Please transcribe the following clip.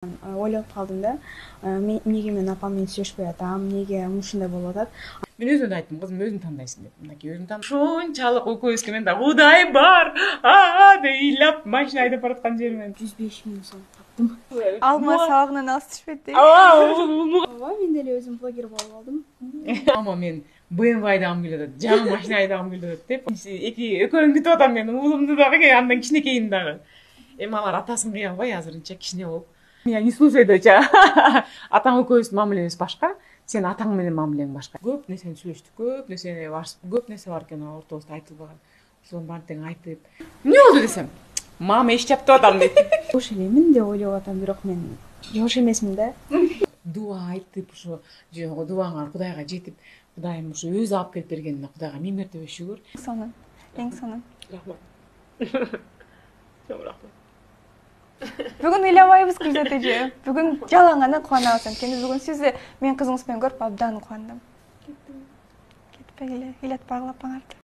Ойлоп калдым да, эмнеге менин апам менен сүйлөшпөй атам, эмнеге ушундай болуп атат. Мен өзүмө да айттым, кызым өзүң тандайсың деп. Мынакей өзүң тан. Ушунчалык экөөбүзгө мен да Кудай бар, деп ыйлап машина айдап бараткан жеримен 105.000 сом таптым. Алма сабагынан алып түшпөйт. Ооба, мен деле өзүм блогер болуп алдым. Ама мен BMW айдагым келип атат, жаңы машина айдагым келип атат деп. Экөөүн күтүп атам мен, уулумду дагы, андан кичинекейин дагы. Эми алар атасын кыя албай азырынча кичине болуп. Меня не слушай, доча. Атаң экөөбүздүн мамилебиз башка, сен атаң менен мамилең башка. Көп нерсени сүйлөштүк, көп нерсе бар экен ортобузда айтылбаган. Ошонун баарын тең айтып. Эмне болду десем, мама иш чаптап атам дейт. Жош элемин деп ойлоп атам, бирок мен жош эмесмин да. Дуа айтып, ошо жогу дубаңар Кудайга жетип, Кудайым ушу өзү алып келип бергенине Кудайга миң мертебе шүгүр. Сонун, эң сонун. Рахмат. Чоң рахмат. Бүгүн ыйлабайбыз Гүлзат эже. Бүгүн жалаң гана кубанабыз анткени бүгүн сизди менин кызыңыз менен көрүп абдан кубандым. Кетпегиле, ыйлатпагыла апаңарды.